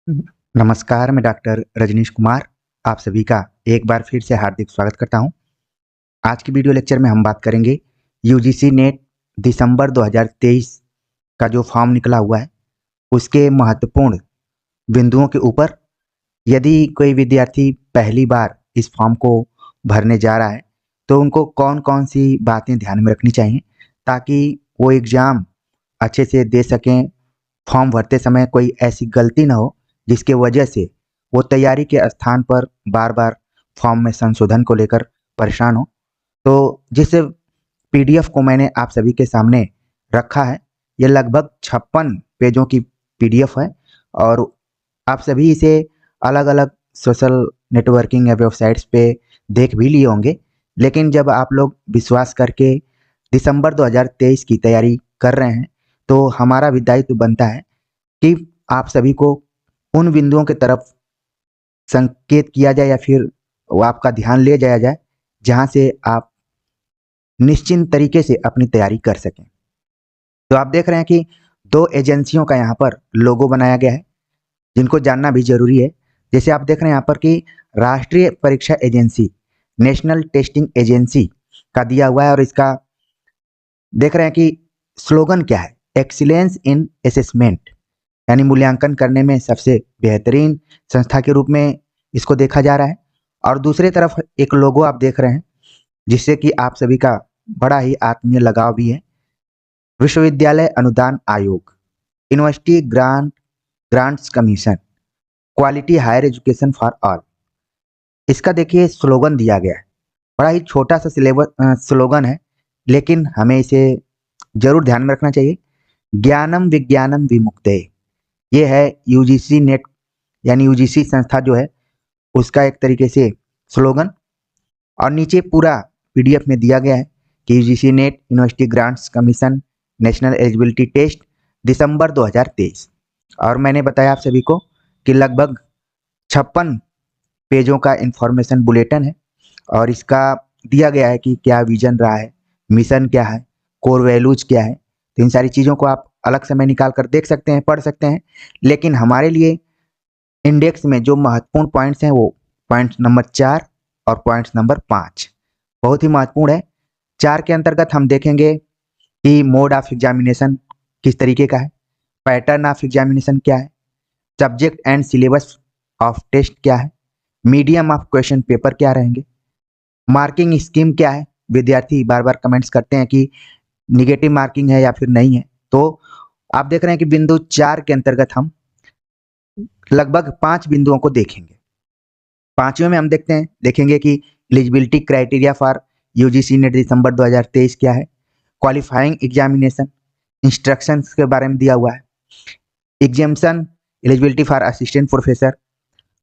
नमस्कार, मैं डॉक्टर रजनीश कुमार आप सभी का एक बार फिर से हार्दिक स्वागत करता हूं। आज की वीडियो लेक्चर में हम बात करेंगे यूजीसी नेट दिसंबर 2023 का जो फॉर्म निकला हुआ है, उसके महत्वपूर्ण बिंदुओं के ऊपर। यदि कोई विद्यार्थी पहली बार इस फॉर्म को भरने जा रहा है, तो उनको कौन-कौन सी बातें ध्यान में रखनी चाहिए, ताकि वो एग्ज़ाम अच्छे से दे सकें। फॉर्म भरते समय कोई ऐसी गलती ना हो जिसके वजह से वो तैयारी के स्थान पर बार बार फॉर्म में संशोधन को लेकर परेशान हो। तो जिस पीडीएफ को मैंने आप सभी के सामने रखा है, ये लगभग 56 पेजों की पीडीएफ है और आप सभी इसे अलग अलग सोशल नेटवर्किंग या वेबसाइट्स पे देख भी लिए होंगे। लेकिन जब आप लोग विश्वास करके दिसंबर 2023 की तैयारी कर रहे हैं, तो हमारा भी दायित्व बनता है कि आप सभी को उन बिंदुओं की तरफ संकेत किया जाए या फिर वो आपका ध्यान ले जाया जाए जहां से आप निश्चिंत तरीके से अपनी तैयारी कर सकें। तो आप देख रहे हैं कि दो एजेंसियों का यहाँ पर लोगो बनाया गया है, जिनको जानना भी जरूरी है। जैसे आप देख रहे हैं यहाँ पर कि राष्ट्रीय परीक्षा एजेंसी, नेशनल टेस्टिंग एजेंसी का दिया हुआ है और इसका देख रहे हैं कि स्लोगन क्या है, एक्सीलेंस इन असेसमेंट, यानी मूल्यांकन करने में सबसे बेहतरीन संस्था के रूप में इसको देखा जा रहा है। और दूसरी तरफ एक लोगो आप देख रहे हैं जिससे कि आप सभी का बड़ा ही आत्मीय लगाव भी है, विश्वविद्यालय अनुदान आयोग, university grants commission, quality higher education for all. इसका देखिए स्लोगन दिया गया है, बड़ा ही छोटा सा स्लोगन है, लेकिन हमें इसे जरूर ध्यान में रखना चाहिए। ज्ञानम विज्ञानम विमुक्तये, ये है यूजीसी नेट यानी यूजीसी संस्था जो है उसका एक तरीके से स्लोगन। और नीचे पूरा पीडीएफ में दिया गया है कि UGC NET university grants commission national eligibility test दिसंबर 2023। और मैंने बताया आप सभी को कि लगभग 56 पेजों का इंफॉर्मेशन बुलेटिन है और इसका दिया गया है कि क्या विजन रहा है, मिशन क्या है, कोर वैल्यूज क्या है। तो इन सारी चीज़ों को आप अलग समय निकाल कर देख सकते हैं, पढ़ सकते हैं। लेकिन हमारे लिए इंडेक्स में जो महत्वपूर्ण पॉइंट्स हैं, वो पॉइंट नंबर 4 और पॉइंट नंबर 5 बहुत ही महत्वपूर्ण है। 4 के अंतर्गत हम देखेंगे कि मोड ऑफ एग्जामिनेशन किस तरीके का है, पैटर्न ऑफ एग्जामिनेशन क्या है, subject and syllabus of test क्या है, मीडियम ऑफ क्वेश्चन पेपर क्या रहेंगे, मार्किंग स्कीम क्या है। विद्यार्थी बार बार कमेंट्स करते हैं कि निगेटिव मार्किंग है या फिर नहीं है। तो आप देख रहे हैं कि बिंदु 4 के अंतर्गत हम लगभग 5 बिंदुओं को देखेंगे। पांचवें में हम देखेंगे कि eligibility criteria for UGC NET दिसंबर 2023 क्या है, क्वालिफाइंग एग्जामिनेशन इंस्ट्रक्शंस के बारे में दिया हुआ है, examination eligibility for assistant professor.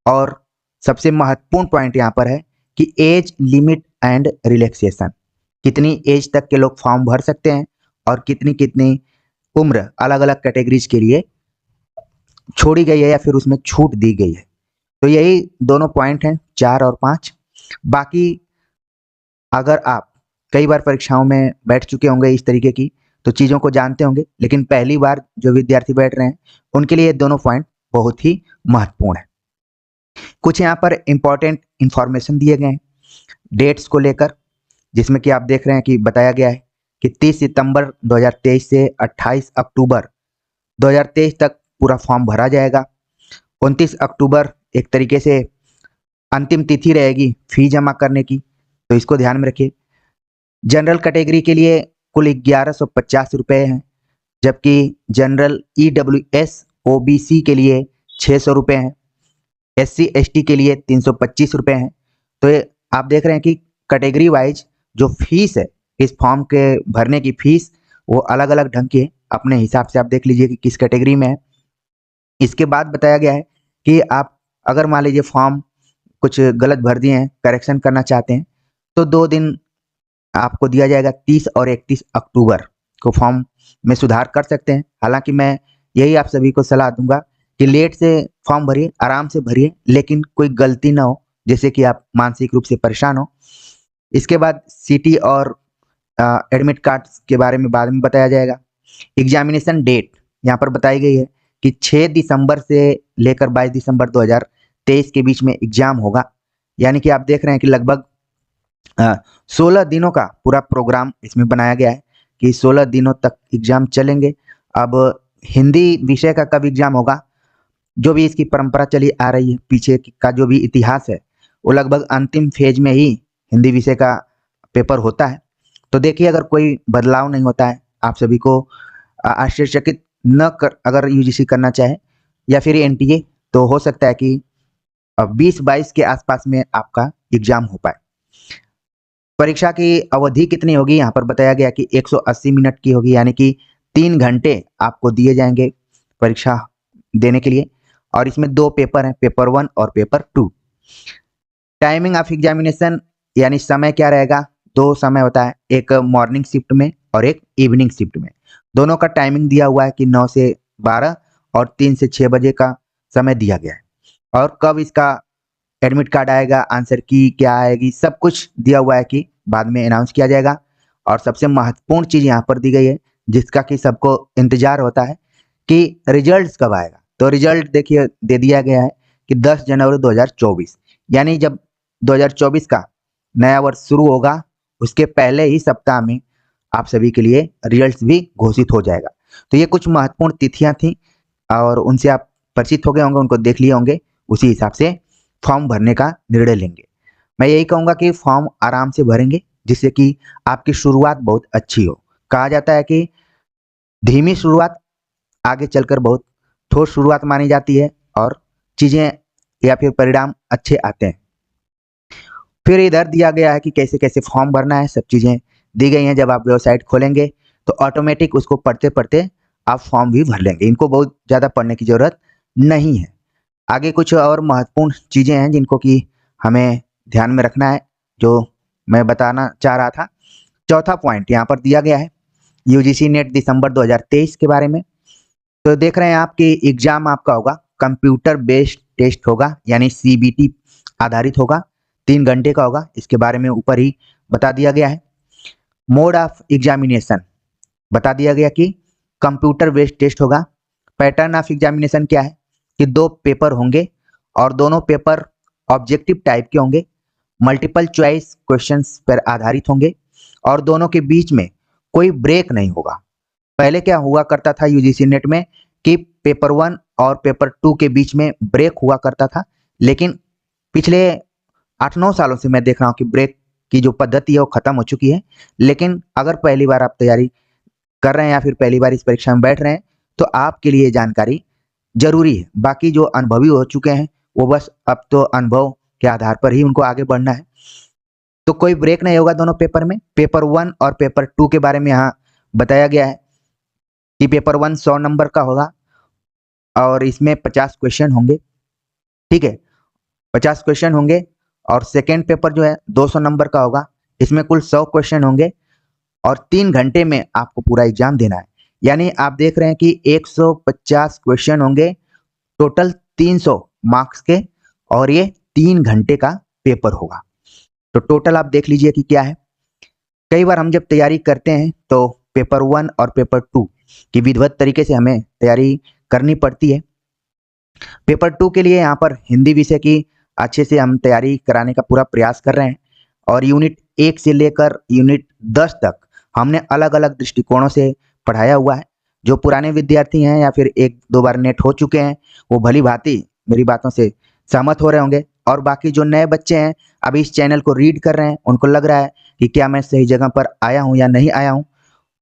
और सबसे महत्वपूर्ण पॉइंट यहाँ पर है कि एज लिमिट एंड रिलैक्सेशन, कितनी एज तक के लोग फॉर्म भर सकते हैं और कितनी कितनी उम्र अलग अलग कैटेगरीज के लिए छोड़ी गई है या फिर उसमें छूट दी गई है। तो यही दोनों पॉइंट हैं, 4 और 5। बाकी अगर आप कई बार परीक्षाओं में बैठ चुके होंगे इस तरीके की, तो चीज़ों को जानते होंगे। लेकिन पहली बार जो विद्यार्थी बैठ रहे हैं उनके लिए ये दोनों पॉइंट बहुत ही महत्वपूर्ण है। कुछ यहाँ पर इंपॉर्टेंट इंफॉर्मेशन दिए गए हैं डेट्स को लेकर, जिसमें कि आप देख रहे हैं कि बताया गया है कि 30 सितंबर 2023 से 28 अक्टूबर 2023 तक पूरा फॉर्म भरा जाएगा। 29 अक्टूबर एक तरीके से अंतिम तिथि रहेगी फी जमा करने की, तो इसको ध्यान में रखिए। जनरल कैटेगरी के लिए कुल 1150 रुपये हैं, जबकि जनरल EWS OBC के लिए 600 रुपये हैं, SC ST के लिए 325 रुपये हैं। तो ये आप देख रहे हैं कि कैटेगरी वाइज जो फीस है, इस फॉर्म के भरने की फीस वो अलग अलग ढंग की है। अपने हिसाब से आप देख लीजिए कि किस कैटेगरी में है। इसके बाद बताया गया है कि आप अगर मान लीजिए फॉर्म कुछ गलत भर दिए हैं, करेक्शन करना चाहते हैं, तो 2 दिन आपको दिया जाएगा। 30 और 31 अक्टूबर को फॉर्म में सुधार कर सकते हैं। हालांकि मैं यही आप सभी को सलाह दूंगा कि लेट से फॉर्म भरिए, आराम से भरिए, लेकिन कोई गलती ना हो जैसे कि आप मानसिक रूप से परेशान हो। इसके बाद सीटी और एडमिट कार्ड के बारे में बाद में बताया जाएगा। एग्जामिनेशन डेट यहाँ पर बताई गई है कि 6 दिसंबर से लेकर 22 दिसंबर 2023 के बीच में एग्जाम होगा। यानी कि आप देख रहे हैं कि लगभग 16 दिनों का पूरा प्रोग्राम इसमें बनाया गया है कि 16 दिनों तक एग्जाम चलेंगे। अब हिंदी विषय का कब एग्जाम होगा, जो भी इसकी परंपरा चली आ रही है, पीछे का जो भी इतिहास है, वो लगभग अंतिम फेज में ही हिंदी विषय का पेपर होता है। तो देखिए, अगर कोई बदलाव नहीं होता है, आप सभी को आश्चर्यचकित न कर, अगर यूजीसी करना चाहे या फिर एनटीए, तो हो सकता है कि 20-22 के आसपास में आपका एग्जाम हो पाए। परीक्षा की अवधि कितनी होगी, यहाँ पर बताया गया कि 180 मिनट की होगी, यानी कि 3 घंटे आपको दिए जाएंगे परीक्षा देने के लिए। और इसमें 2 पेपर हैं, पेपर 1 और पेपर 2। टाइमिंग ऑफ एग्जामिनेशन यानी समय क्या रहेगा, 2 समय होता है, एक मॉर्निंग शिफ्ट में और एक इवनिंग शिफ्ट में। दोनों का टाइमिंग दिया हुआ है कि 9 से 12 और 3 से 6 बजे का समय दिया गया है। और कब इसका एडमिट कार्ड आएगा, आंसर की क्या आएगी, सब कुछ दिया हुआ है कि बाद में अनाउंस किया जाएगा। और सबसे महत्वपूर्ण चीज यहाँ पर दी गई है, जिसका कि सबको इंतजार होता है कि रिजल्ट कब आएगा। तो रिजल्ट देखिए दे दिया गया है कि 10 जनवरी 2024, यानी जब 2024 का नया वर्ष शुरू होगा, उसके पहले ही सप्ताह में आप सभी के लिए रिजल्ट भी घोषित हो जाएगा। तो ये कुछ महत्वपूर्ण तिथियां थी और उनसे आप परिचित हो गए होंगे, उनको देख लिए होंगे, उसी हिसाब से फॉर्म भरने का निर्णय लेंगे। मैं यही कहूँगा कि फॉर्म आराम से भरेंगे, जिससे कि आपकी शुरुआत बहुत अच्छी हो। कहा जाता है कि धीमी शुरुआत आगे चलकर बहुत ठोस शुरुआत मानी जाती है और चीज़ें या फिर परिणाम अच्छे आते हैं। फिर इधर दिया गया है कि कैसे कैसे फॉर्म भरना है, सब चीज़ें दी गई हैं। जब आप वेबसाइट खोलेंगे तो ऑटोमेटिक उसको पढ़ते पढ़ते आप फॉर्म भी भर लेंगे, इनको बहुत ज़्यादा पढ़ने की ज़रूरत नहीं है। आगे कुछ और महत्वपूर्ण चीज़ें हैं जिनको कि हमें ध्यान में रखना है, जो मैं बताना चाह रहा था। चौथा पॉइंट यहाँ पर दिया गया है यूजीसी नेट दिसंबर 2023 के बारे में। तो देख रहे हैं आप कि एग्जाम आपका होगा कंप्यूटर बेस्ड टेस्ट होगा, यानी सीबीटी आधारित होगा, 3 घंटे का होगा। इसके बारे में ऊपर ही बता दिया गया है। मोड ऑफ एग्जामिनेशन बता दिया गया कि कंप्यूटर बेस्ड टेस्ट होगा। पैटर्न ऑफ एग्जामिनेशन क्या है कि 2 पेपर होंगे और दोनों पेपर ऑब्जेक्टिव टाइप के होंगे, मल्टीपल चॉइस क्वेश्चंस पर आधारित होंगे और दोनों के बीच में कोई ब्रेक नहीं होगा। पहले क्या हुआ करता था यूजीसी नेट में कि पेपर 1 और पेपर 2 के बीच में ब्रेक हुआ करता था, लेकिन पिछले 8-9 सालों से मैं देख रहा हूँ कि ब्रेक की जो पद्धति है वो खत्म हो चुकी है। लेकिन अगर पहली बार आप तैयारी कर रहे हैं या फिर पहली बार इस परीक्षा में बैठ रहे हैं, तो आपके लिए जानकारी जरूरी है। बाकी जो अनुभवी हो चुके हैं वो बस अब तो अनुभव के आधार पर ही उनको आगे बढ़ना है। तो कोई ब्रेक नहीं होगा दोनों पेपर में। पेपर 1 और पेपर 2 के बारे में यहाँ बताया गया है कि पेपर 1 100 नंबर का होगा और इसमें 50 क्वेश्चन होंगे। ठीक है, 50 क्वेश्चन होंगे। और सेकेंड पेपर जो है 200 नंबर का होगा, इसमें कुल 100 क्वेश्चन होंगे और 3 घंटे में आपको पूरा एग्जाम देना है। यानी आप देख रहे हैं कि 150 क्वेश्चन होंगे, टोटल 300 मार्क्स के, और ये 3 घंटे का पेपर होगा। तो टोटल आप देख लीजिए कि क्या है। कई बार हम जब तैयारी करते हैं तो पेपर 1 और पेपर 2 की विधिवत तरीके से हमें तैयारी करनी पड़ती है। पेपर 2 के लिए यहाँ पर हिंदी विषय की अच्छे से हम तैयारी कराने का पूरा प्रयास कर रहे हैं और यूनिट 1 से लेकर यूनिट 10 तक हमने अलग अलग दृष्टिकोणों से पढ़ाया हुआ है। जो पुराने विद्यार्थी हैं या फिर 1-2 बार नेट हो चुके हैं, वो भली भांति मेरी बातों से सहमत हो रहे होंगे। और बाकी जो नए बच्चे हैं, अभी इस चैनल को रीड कर रहे हैं, उनको लग रहा है कि क्या मैं सही जगह पर आया हूँ या नहीं आया हूँ।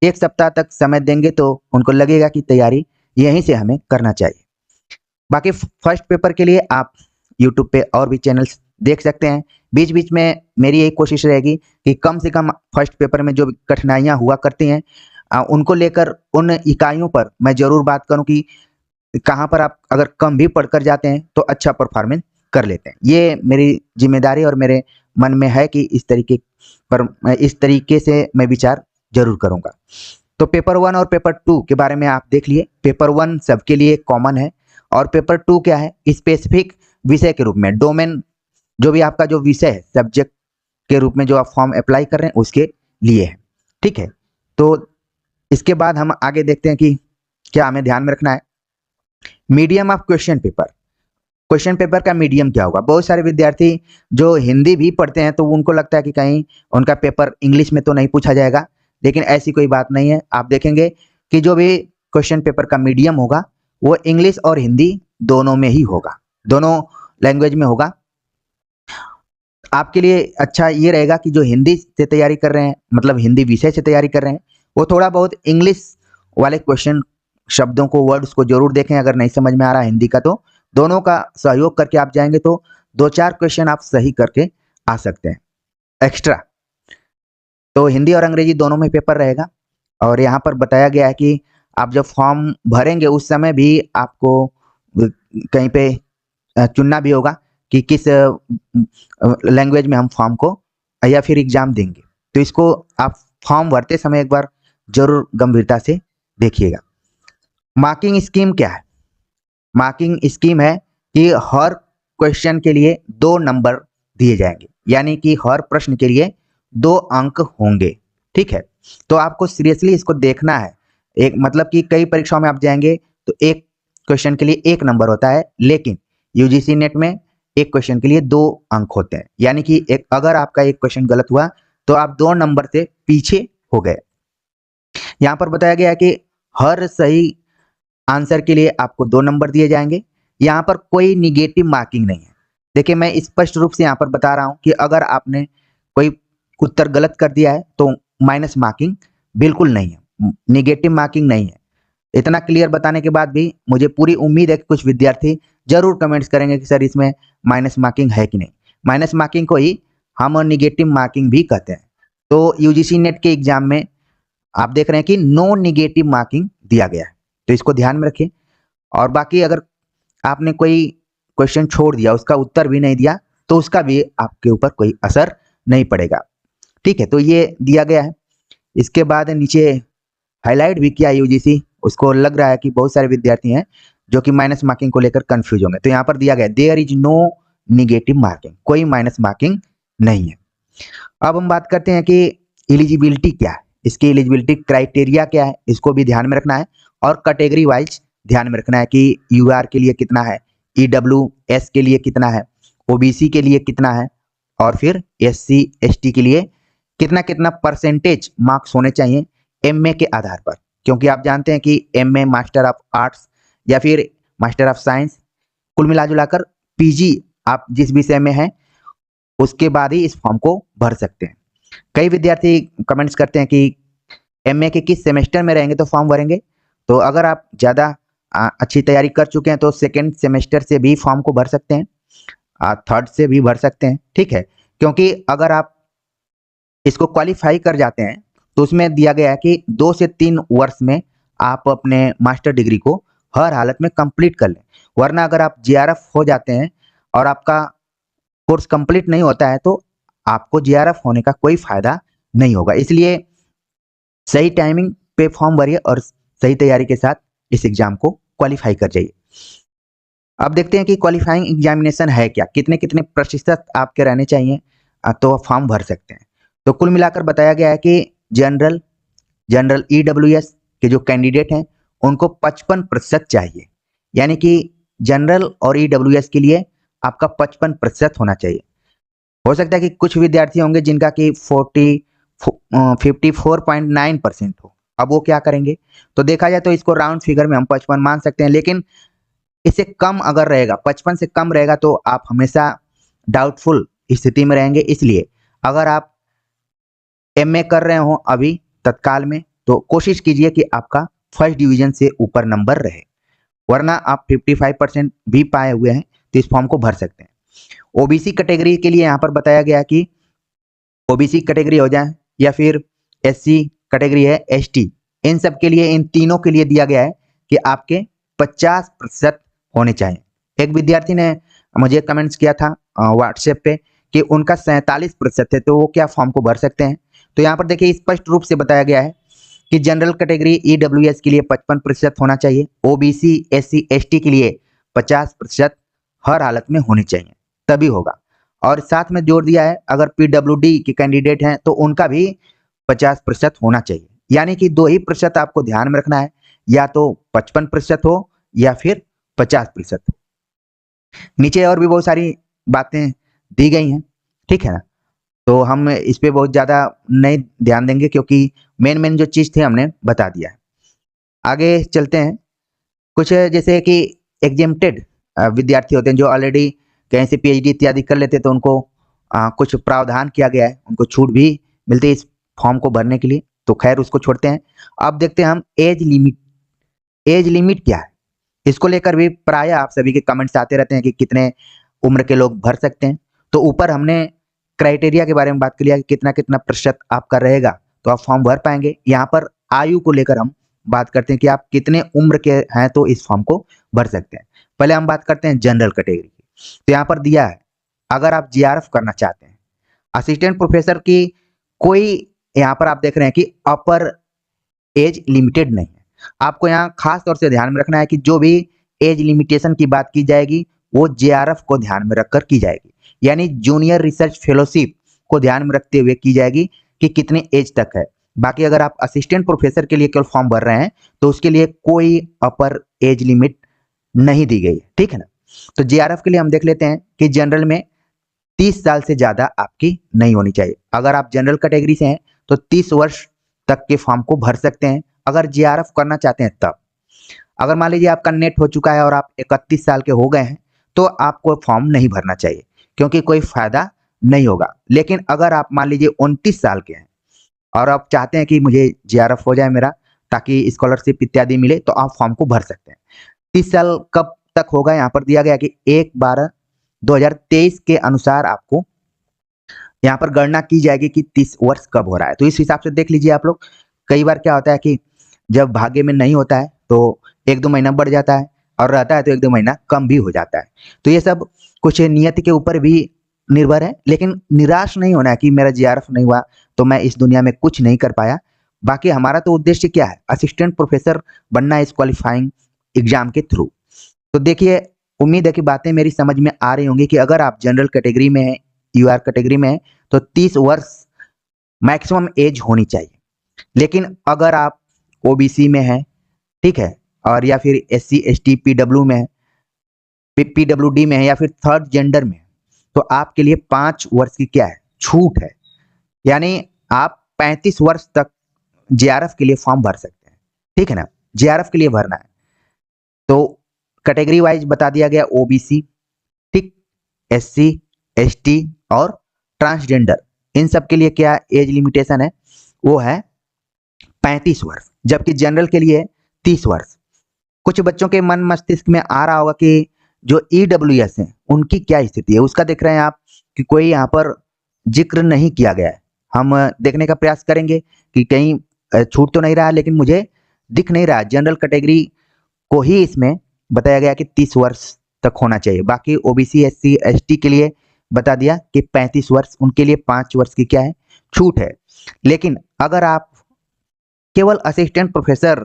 1 सप्ताह तक समय देंगे तो उनको लगेगा कि तैयारी यहीं से हमें करना चाहिए। बाकी फर्स्ट पेपर के लिए आप यूट्यूब पे और भी चैनल्स देख सकते हैं। बीच बीच में मेरी यही कोशिश रहेगी कि कम से कम फर्स्ट पेपर में जो कठिनाइयाँ हुआ करती हैं उनको लेकर उन इकाइयों पर मैं ज़रूर बात करूं कि कहाँ पर आप अगर कम भी पढ़कर जाते हैं तो अच्छा परफॉर्मेंस कर लेते हैं। ये मेरी जिम्मेदारी और मेरे मन में है कि इस तरीके से मैं विचार जरूर करूँगा। तो पेपर 1 और पेपर 2 के बारे में आप देख लिए। पेपर 1 सबके लिए कॉमन है और पेपर 2 क्या है, स्पेसिफिक विषय के रूप में, डोमेन जो भी आपका जो विषय है, सब्जेक्ट के रूप में जो आप फॉर्म अप्लाई कर रहे हैं उसके लिए है। ठीक है, तो इसके बाद हम आगे देखते हैं कि क्या हमें ध्यान में रखना है। Medium of question paper, question paper का मीडियम क्या होगा। बहुत सारे विद्यार्थी जो हिंदी भी पढ़ते हैं तो उनको लगता है कि कहीं उनका पेपर इंग्लिश में तो नहीं पूछा जाएगा, लेकिन ऐसी कोई बात नहीं है। आप देखेंगे कि जो भी क्वेश्चन पेपर का मीडियम होगा वो इंग्लिश और हिंदी दोनों में ही होगा, दोनों लैंग्वेज में होगा। आपके लिए अच्छा ये रहेगा कि जो हिंदी से तैयारी कर रहे हैं, मतलब हिंदी विषय से तैयारी कर रहे हैं, वो थोड़ा बहुत इंग्लिश वाले क्वेश्चन शब्दों को, वर्ड्स को जरूर देखें। अगर नहीं समझ में आ रहा है हिंदी का तो दोनों का सहयोग करके आप जाएंगे तो 2-4 क्वेश्चन आप सही करके आ सकते हैं एक्स्ट्रा। तो हिंदी और अंग्रेजी दोनों में पेपर रहेगा। और यहाँ पर बताया गया है कि आप जब फॉर्म भरेंगे उस समय भी आपको कहीं पे चुनना भी होगा कि किस लैंग्वेज में हम फॉर्म को या फिर एग्जाम देंगे। तो इसको आप फॉर्म भरते समय एक बार जरूर गंभीरता से देखिएगा। मार्किंग स्कीम क्या है? मार्किंग स्कीम है कि हर क्वेश्चन के लिए 2 नंबर दिए जाएंगे, यानी कि हर प्रश्न के लिए 2 अंक होंगे। ठीक है, तो आपको सीरियसली इसको देखना है। एक मतलब कि कई परीक्षाओं में आप जाएंगे तो एक क्वेश्चन के लिए 1 नंबर होता है, लेकिन यूजीसी नेट में एक क्वेश्चन के लिए 2 अंक होते हैं, यानी कि एक अगर आपका एक क्वेश्चन गलत हुआ तो आप 2 नंबर से पीछे हो गए। यहाँ पर बताया गया है कि हर सही आंसर के लिए आपको 2 नंबर दिए जाएंगे। यहाँ पर कोई निगेटिव मार्किंग नहीं है। देखिए मैं स्पष्ट रूप से यहाँ पर बता रहा हूँ कि अगर आपने कोई उत्तर गलत कर दिया है तो माइनस मार्किंग बिल्कुल नहीं है, निगेटिव मार्किंग नहीं है। इतना क्लियर बताने के बाद भी मुझे पूरी उम्मीद है कि कुछ विद्यार्थी जरूर कमेंट्स करेंगे कि सर इसमें माइनस मार्किंग है कि नहीं। माइनस मार्किंग को ही हम निगेटिव मार्किंग भी कहते हैं। तो यूजीसी नेट के एग्जाम में आप देख रहे हैं कि नो निगेटिव मार्किंग दिया गया है, तो इसको ध्यान में रखें। और बाकी अगर आपने कोई क्वेश्चन छोड़ दिया, उसका उत्तर भी नहीं दिया, तो उसका भी आपके ऊपर कोई असर नहीं पड़ेगा। ठीक है, तो ये दिया गया है। इसके बाद नीचे हाईलाइट भी किया यूजीसी, उसको लग रहा है कि बहुत सारे विद्यार्थी हैं जो कि माइनस मार्किंग को लेकर कंफ्यूज होंगे। तो यहाँ पर दिया गया there is no negative marking, कोई माइनस मार्किंग नहीं है। अब हम बात करते हैं कि एलिजिबिलिटी क्या है, इसकी एलिजिबिलिटी क्राइटेरिया क्या है, इसको भी ध्यान में रखना है। और कैटेगरी वाइज ध्यान में रखना है कि यूआर के लिए कितना है, ईडब्ल्यूएस के लिए कितना है, ओबीसी के लिए कितना है, और फिर एससी एसटी के लिए कितना कितना परसेंटेज मार्क्स होने चाहिए एमए के आधार पर। क्योंकि आप जानते हैं कि एमए मास्टर ऑफ आर्ट्स या फिर मास्टर ऑफ साइंस, कुल मिला जुलाकर पीजी आप जिस विषय में हैं उसके बाद ही इस फॉर्म को भर सकते हैं। कई विद्यार्थी कमेंट्स करते हैं कि एमए के किस सेमेस्टर में रहेंगे तो फॉर्म भरेंगे। तो अगर आप ज़्यादा अच्छी तैयारी कर चुके हैं तो सेकेंड सेमेस्टर से भी फॉर्म को भर सकते हैं, थर्ड से भी भर सकते हैं। ठीक है, क्योंकि अगर आप इसको क्वालिफाई कर जाते हैं तो उसमें दिया गया है कि 2 से 3 वर्ष में आप अपने मास्टर डिग्री को हर हालत में कंप्लीट कर लें। वरना अगर आप जेआरएफ हो जाते हैं और आपका कोर्स कंप्लीट नहीं होता है तो आपको जेआरएफ होने का कोई फायदा नहीं होगा। इसलिए सही टाइमिंग पे फॉर्म भरिए और सही तैयारी के साथ इस एग्जाम को क्वालिफाई कर जाइए। अब देखते हैं कि क्वालिफाइंग एग्जामिनेशन है क्या, कितने कितने प्रतिशत आपके रहने चाहिए तो फॉर्म भर सकते हैं। तो कुल मिलाकर बताया गया है कि जनरल ईडब्ल्यूएस के जो कैंडिडेट हैं उनको 55% चाहिए, यानी कि जनरल और ईडब्ल्यूएस के लिए आपका 55% होना चाहिए। हो सकता है कि कुछ विद्यार्थी होंगे जिनका कि 54.9% हो। अब वो क्या करेंगे, तो देखा जाए तो इसको राउंड फिगर में हम 55 मान सकते हैं, लेकिन इससे कम अगर रहेगा, 55 से कम रहेगा तो आप हमेशा डाउटफुल स्थिति में रहेंगे। इसलिए अगर आप एमए कर रहे हो अभी तत्काल में तो कोशिश कीजिए कि आपका फर्स्ट डिवीजन से ऊपर नंबर रहे, वरना आप 55% भी पाए हुए हैं तो इस फॉर्म को भर सकते हैं। ओबीसी कैटेगरी के लिए यहाँ पर बताया गया कि ओबीसी कैटेगरी हो जाए या फिर एससी कैटेगरी है, एसटी, इन सब के लिए, इन तीनों के लिए दिया गया है कि आपके 50% होने चाहिए। एक विद्यार्थी ने मुझे कमेंट्स किया था व्हाट्सएप पे कि उनका 47% है, तो वो क्या फॉर्म को भर सकते हैं। तो यहाँ पर देखिए स्पष्ट रूप से बताया गया है कि जनरल कैटेगरी ईडब्ल्यूएस के लिए 55% होना चाहिए, ओबीसी एससी एसटी के लिए 50% हर हालत में होनी चाहिए, तभी होगा। और साथ में जोड़ दिया है अगर पीडब्ल्यूडी के कैंडिडेट हैं तो उनका भी 50% होना चाहिए, यानी कि 2 ही प्रतिशत आपको ध्यान में रखना है, या तो 55% हो या फिर 50% हो। नीचे और भी बहुत सारी बातें दी गई हैं, ठीक है ना। तो हम इस पे बहुत ज़्यादा नहीं ध्यान देंगे क्योंकि मेन मेन जो चीज़ थी हमने बता दिया है। आगे चलते हैं। कुछ जैसे कि एग्जेम्प्टेड विद्यार्थी होते हैं जो ऑलरेडी कहीं से पीएचडी इत्यादि कर लेते हैं, तो उनको कुछ प्रावधान किया गया है, उनको छूट भी मिलती है इस फॉर्म को भरने के लिए, तो खैर उसको छोड़ते हैं। अब देखते हैं हम एज लिमिट। एज लिमिट क्या है, इसको लेकर भी प्राय आप सभी के कमेंट्स आते रहते हैं कि कितने उम्र के लोग भर सकते हैं। तो ऊपर हमने क्राइटेरिया के बारे में बात कर लिया कि कितना कितना प्रतिशत आपका रहेगा तो आप फॉर्म भर पाएंगे। यहाँ पर आयु को लेकर हम बात करते हैं कि आप कितने उम्र के हैं तो इस फॉर्म को भर सकते हैं। पहले हम बात करते हैं जनरल कैटेगरी की। तो यहाँ पर दिया है, अगर आप जीआरएफ करना चाहते हैं, असिस्टेंट प्रोफेसर की कोई, यहाँ पर आप देख रहे हैं कि अपर एज लिमिटेड नहीं है। आपको यहाँ खास तौर से ध्यान में रखना है कि जो भी एज लिमिटेशन की बात की जाएगी वो जेआरएफ को ध्यान में रखकर की जाएगी, यानी जूनियर रिसर्च फेलोशिप को ध्यान में रखते हुए की जाएगी कि कितने एज तक है। बाकी अगर आप असिस्टेंट प्रोफेसर के लिए केवल फॉर्म भर रहे हैं तो उसके लिए कोई अपर एज लिमिट नहीं दी गई है, ठीक है ना। तो जेआरएफ के लिए हम देख लेते हैं कि जनरल में 30 साल से ज्यादा आपकी नहीं होनी चाहिए। अगर आप जनरल कैटेगरी से हैं तो 30 वर्ष तक के फॉर्म को भर सकते हैं अगर जीआरएफ करना चाहते हैं तब। अगर मान लीजिए आपका नेट हो चुका है और आप 31 साल के हो गए हैं तो आपको फॉर्म नहीं भरना चाहिए क्योंकि कोई फायदा नहीं होगा। लेकिन अगर आप मान लीजिए 29 साल के हैं और आप चाहते हैं कि मुझे जीआरएफ हो जाए मेरा ताकि स्कॉलरशिप इत्यादि मिले, तो आप फॉर्म को भर सकते हैं। 30 साल कब तक होगा, यहाँ पर दिया गया कि 1/12/2023 के अनुसार आपको यहाँ पर गणना की जाएगी कि 30 वर्ष कब हो रहा है। तो इस हिसाब से देख लीजिए आप लोग। कई बार क्या होता है कि जब भाग्य में नहीं होता है तो 1-2 महीना बढ़ जाता है और रहता है तो 1-2 महीना कम भी हो जाता है। तो ये सब कुछ नियति के ऊपर भी निर्भर है, लेकिन निराश नहीं होना है कि मेरा जीआरएफ नहीं हुआ तो मैं इस दुनिया में कुछ नहीं कर पाया। बाकी हमारा तो उद्देश्य क्या है, असिस्टेंट प्रोफेसर बनना इस क्वालिफाइंग एग्जाम के थ्रू। तो देखिए, उम्मीद है कि बातें मेरी समझ में आ रही होंगी कि अगर आप जनरल कैटेगरी में हैं, यूआर कैटेगरी में हैं, तो 30 वर्ष मैक्सिमम एज होनी चाहिए। लेकिन अगर आप ओबीसी में हैं, ठीक है, और या फिर एससी एसटी पीडब्ल्यू में है, पीडब्ल्यूडी में है या फिर थर्ड जेंडर में है, तो आपके लिए 5 वर्ष की क्या है, छूट है। यानी आप 35 वर्ष तक जेआरएफ के लिए फॉर्म भर सकते हैं, ठीक है ना। जेआरएफ के लिए भरना है तो कैटेगरी वाइज बता दिया गया, ओबीसी, ठीक, एससी एसटी और ट्रांसजेंडर, इन सब के लिए क्या एज लिमिटेशन है, वो है 35 वर्ष, जबकि जनरल के लिए 30 वर्ष। कुछ बच्चों के मन मस्तिष्क में आ रहा होगा कि जो ईडब्ल्यूएस हैं उनकी क्या स्थिति है, उसका देख रहे हैं आप कि कोई यहाँ पर जिक्र नहीं किया गया है। हम देखने का प्रयास करेंगे कि कहीं छूट तो नहीं रहा, लेकिन मुझे दिख नहीं रहा। जनरल कैटेगरी को ही इसमें बताया गया कि 30 वर्ष तक होना चाहिए। बाकी ओबीसी एससी एसटी के लिए बता दिया कि 35 वर्ष, उनके लिए 5 वर्ष की क्या है, छूट है। लेकिन अगर आप केवल असिस्टेंट प्रोफेसर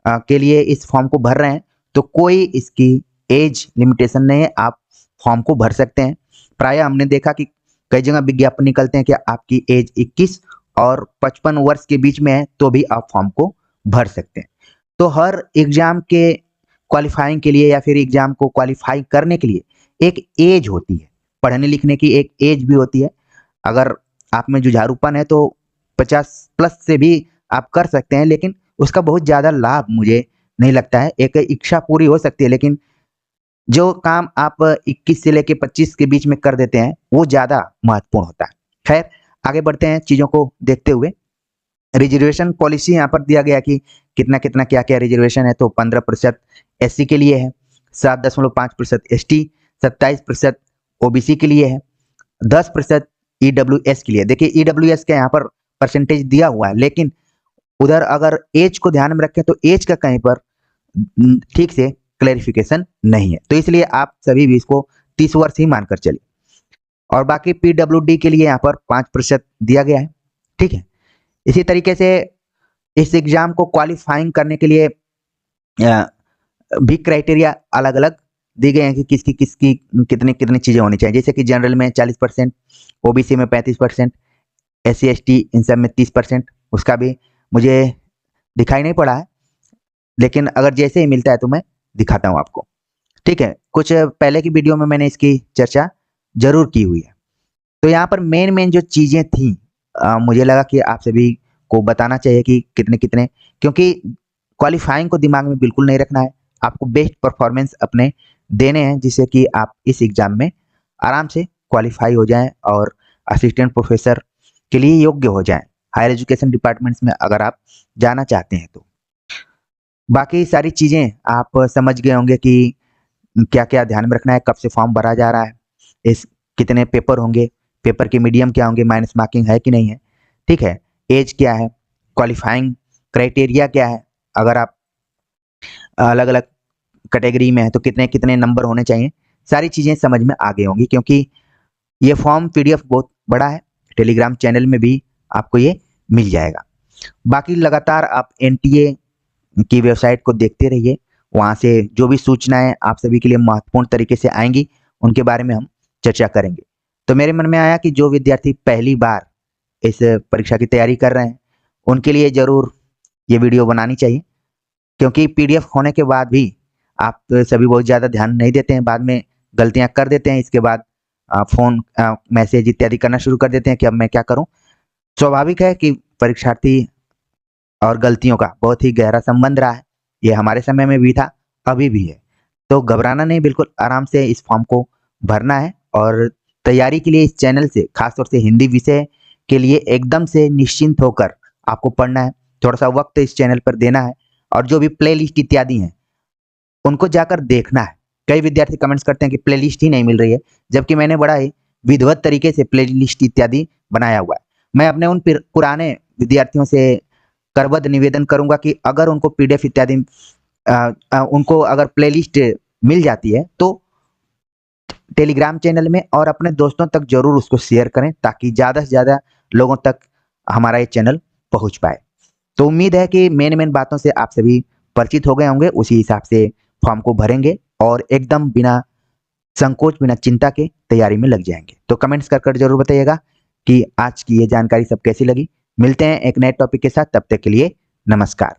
के लिए इस फॉर्म को भर रहे हैं तो कोई इसकी एज लिमिटेशन नहीं है, आप फॉर्म को भर सकते हैं। प्राय हमने देखा कि कई जगह विज्ञापन निकलते हैं कि आपकी एज 21 और 55 वर्ष के बीच में है तो भी आप फॉर्म को भर सकते हैं। तो हर एग्जाम के क्वालिफाइंग के लिए या फिर एग्जाम को क्वालिफाई करने के लिए एक एज होती है, पढ़ने लिखने की एक एज भी होती है। अगर आप में जुझारूपन है तो 50 प्लस से भी आप कर सकते हैं, लेकिन उसका बहुत ज़्यादा लाभ मुझे नहीं लगता है। एक इच्छा पूरी हो सकती है, लेकिन जो काम आप 21 से लेके 25 के बीच में कर देते हैं वो ज़्यादा महत्वपूर्ण होता है। खैर, आगे बढ़ते हैं चीज़ों को देखते हुए। रिजर्वेशन पॉलिसी यहाँ पर दिया गया कि कितना कितना क्या क्या रिजर्वेशन है। तो 15% एससी के लिए है, 7.5% एसटी, 27% ओबीसी के लिए है, 10% ईडब्ल्यूएस के लिए। देखिए ईडब्ल्यूएस का यहाँ पर परसेंटेज दिया हुआ है, लेकिन उधर अगर एज को ध्यान में रखें तो एज का कहीं पर ठीक से क्लैरिफिकेशन नहीं है, तो इसलिए आप सभी भी इसको 30 वर्ष ही मानकर चलिए। और बाकी पीडब्ल्यूडी के लिए यहाँ पर 5% दिया गया है, ठीक है। इसी तरीके से इस एग्जाम को क्वालिफाइंग करने के लिए भी क्राइटेरिया अलग अलग दी गए हैं कि किसकी किसकी कितनी कितनी चीज़ें होनी चाहिए। जैसे कि जनरल में 40%, ओबीसी में 35%, एससी एसटी इन सब में 30%। उसका भी मुझे दिखाई नहीं पड़ा है, लेकिन अगर जैसे ही मिलता है तो मैं दिखाता हूँ आपको। ठीक है, कुछ पहले की वीडियो में मैंने इसकी चर्चा जरूर की हुई है। तो यहाँ पर मेन मेन जो चीज़ें थी, मुझे लगा कि आप सभी को बताना चाहिए कि कितने कितने, क्योंकि क्वालिफाइंग को दिमाग में बिल्कुल नहीं रखना है, आपको बेस्ट परफॉर्मेंस अपने देने हैं जिससे कि आप इस एग्ज़ाम में आराम से क्वालिफाई हो जाएं और असिस्टेंट प्रोफेसर के लिए योग्य हो जाएं, हायर एजुकेशन डिपार्टमेंट्स में अगर आप जाना चाहते हैं तो। बाकी सारी चीज़ें आप समझ गए होंगे कि क्या क्या ध्यान में रखना है, कब से फॉर्म भरा जा रहा है, इस कितने पेपर होंगे, पेपर के मीडियम क्या होंगे, माइनस मार्किंग है कि नहीं है, ठीक है, एज क्या है, क्वालिफाइंग क्राइटेरिया क्या है, अगर आप अलग अलग कैटेगरी में है तो कितने कितने नंबर होने चाहिए, सारी चीज़ें समझ में आ गई होंगी क्योंकि ये फॉर्म पीडीएफ बहुत बड़ा है, टेलीग्राम चैनल में भी आपको ये मिल जाएगा। बाकी लगातार आप एनटीए की वेबसाइट को देखते रहिए, वहाँ से जो भी सूचनाएं आप सभी के लिए महत्वपूर्ण तरीके से आएंगी उनके बारे में हम चर्चा करेंगे। तो मेरे मन में आया कि जो विद्यार्थी पहली बार इस परीक्षा की तैयारी कर रहे हैं उनके लिए ज़रूर ये वीडियो बनानी चाहिए, क्योंकि पीडीएफ होने के बाद भी आप सभी बहुत ज़्यादा ध्यान नहीं देते हैं, बाद में गलतियां कर देते हैं, इसके बाद फ़ोन मैसेज इत्यादि करना शुरू कर देते हैं कि अब मैं क्या करूं। स्वाभाविक है कि परीक्षार्थी और गलतियों का बहुत ही गहरा संबंध रहा है, ये हमारे समय में भी था, अभी भी है। तो घबराना नहीं, बिल्कुल आराम से इस फॉर्म को भरना है और तैयारी के लिए इस चैनल से, खासतौर से हिंदी विषय के लिए एकदम से निश्चिंत होकर आपको पढ़ना है, थोड़ा सा वक्त इस चैनल पर देना है और जो भी प्लेलिस्ट इत्यादि हैं उनको जाकर देखना है। कई विद्यार्थी कमेंट्स करते हैं कि प्लेलिस्ट ही नहीं मिल रही है, जबकि मैंने बड़ा ही विधिवत तरीके से प्लेलिस्ट इत्यादि बनाया हुआ है। मैं अपने उन पुराने विद्यार्थियों से करबद्ध निवेदन करूंगा कि अगर उनको पीडीएफ इत्यादि उनको अगर प्लेलिस्ट मिल जाती है तो टेलीग्राम चैनल में और अपने दोस्तों तक जरूर उसको शेयर करें ताकि ज़्यादा से ज़्यादा लोगों तक हमारा ये चैनल पहुंच पाए। तो उम्मीद है कि मेन मेन बातों से आप सभी परिचित हो गए होंगे, उसी हिसाब से फॉर्म को भरेंगे और एकदम बिना संकोच बिना चिंता के तैयारी में लग जाएंगे। तो कमेंट्स कर जरूर बताइएगा कि आज की ये जानकारी सब कैसी लगी। मिलते हैं एक नए टॉपिक के साथ, तब तक के लिए नमस्कार।